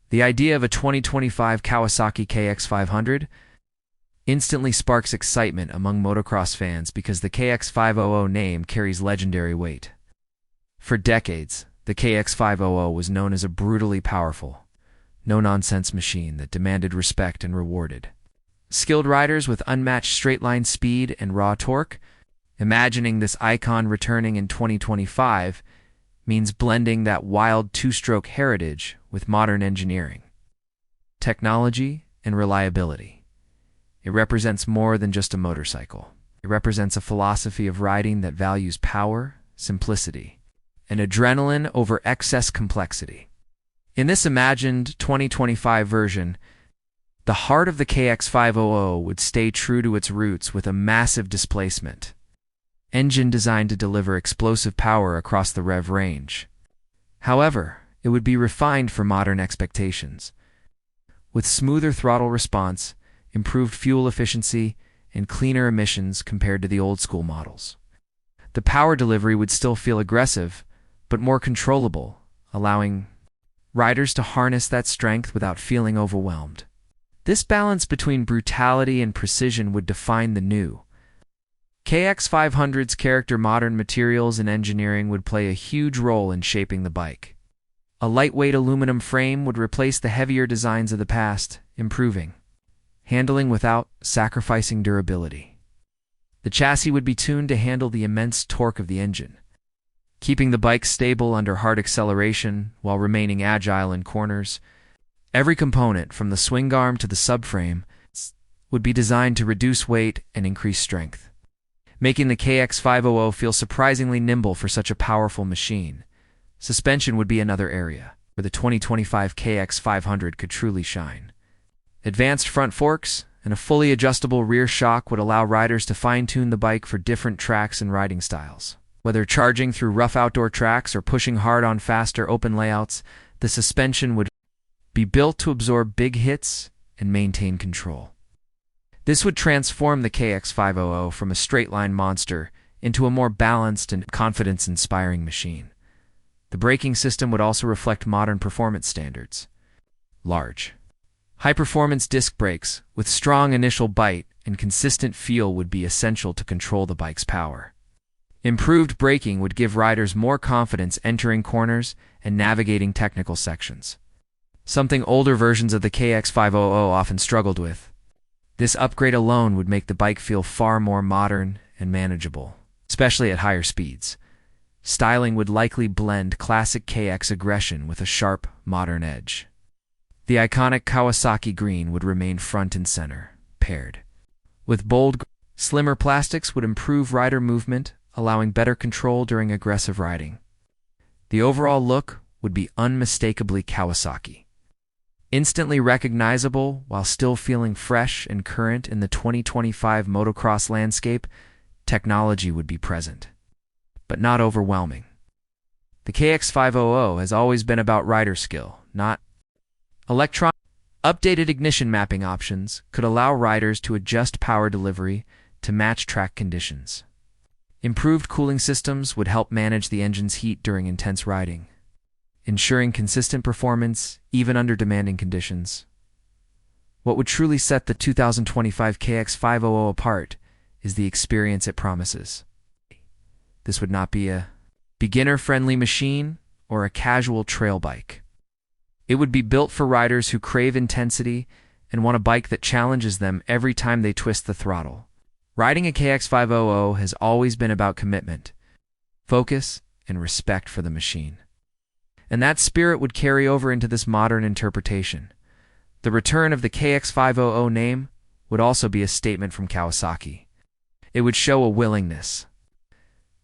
The idea of a 2025 Kawasaki KX500 instantly sparks excitement among motocross fans because the KX500 name carries legendary weight. For decades, the KX500 was known as a brutally powerful, no-nonsense machine that demanded respect and rewarded skilled riders with unmatched straight-line speed and raw torque. Imagining this icon returning in 2025 means blending that wild two-stroke heritage with modern engineering, technology, and reliability. It represents more than just a motorcycle. It represents a philosophy of riding that values power, simplicity, and adrenaline over excess complexity. In this imagined 2025 version, the heart of the KX500 would stay true to its roots with a massive displacement engine designed to deliver explosive power across the rev range. However, it would be refined for modern expectations, with smoother throttle response, improved fuel efficiency, and cleaner emissions compared to the old-school models. The power delivery would still feel aggressive, but more controllable, allowing riders to harness that strength without feeling overwhelmed. This balance between brutality and precision would define the new KX500's character. Modern materials and engineering would play a huge role in shaping the bike. A lightweight aluminum frame would replace the heavier designs of the past, improving handling without sacrificing durability. The chassis would be tuned to handle the immense torque of the engine, keeping the bike stable under hard acceleration while remaining agile in corners. Every component, from the swing arm to the subframe, would be designed to reduce weight and increase strength, making the KX500 feel surprisingly nimble for such a powerful machine. Suspension would be another area where the 2025 KX500 could truly shine. Advanced front forks and a fully adjustable rear shock would allow riders to fine-tune the bike for different tracks and riding styles. Whether charging through rough outdoor tracks or pushing hard on faster open layouts, the suspension would be built to absorb big hits and maintain control. This would transform the KX500 from a straight-line monster into a more balanced and confidence-inspiring machine. The braking system would also reflect modern performance standards. Large, high-performance disc brakes with strong initial bite and consistent feel would be essential to control the bike's power. Improved braking would give riders more confidence entering corners and navigating technical sections, something older versions of the KX500 often struggled with. This upgrade alone would make the bike feel far more modern and manageable, especially at higher speeds. Styling would likely blend classic KX aggression with a sharp, modern edge. The iconic Kawasaki green would remain front and center, paired with bold, slimmer plastics would improve rider movement, allowing better control during aggressive riding. The overall look would be unmistakably Kawasaki, instantly recognizable while still feeling fresh and current in the 2025 motocross landscape. Technology would be present, but not overwhelming. The KX500 has always been about rider skill, not electronic. Updated ignition mapping options could allow riders to adjust power delivery to match track conditions. Improved cooling systems would help manage the engine's heat during intense riding, ensuring consistent performance even under demanding conditions. What would truly set the 2025 KX500 apart is the experience it promises. This would not be a beginner-friendly machine or a casual trail bike. It would be built for riders who crave intensity and want a bike that challenges them every time they twist the throttle. Riding a KX500 has always been about commitment, focus, and respect for the machine. And that spirit would carry over into this modern interpretation. The return of the KX500 name would also be a statement from Kawasaki. It would show a willingness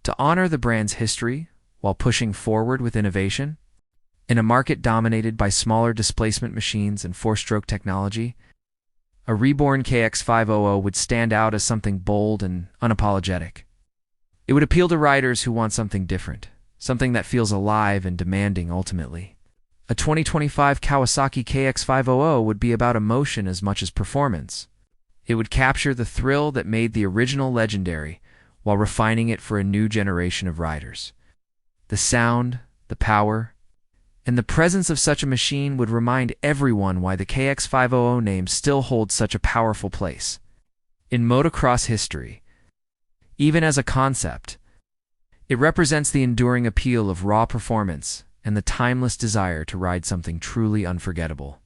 to honor the brand's history while pushing forward with innovation. In a market dominated by smaller displacement machines and four-stroke technology, a reborn KX500 would stand out as something bold and unapologetic. It would appeal to riders who want something different, something that feels alive and demanding ultimately. A 2025 Kawasaki KX500 would be about emotion as much as performance. It would capture the thrill that made the original legendary while refining it for a new generation of riders. The sound, the power, and the presence of such a machine would remind everyone why the KX500 name still holds such a powerful place in motocross history. Even as a concept, it represents the enduring appeal of raw performance and the timeless desire to ride something truly unforgettable.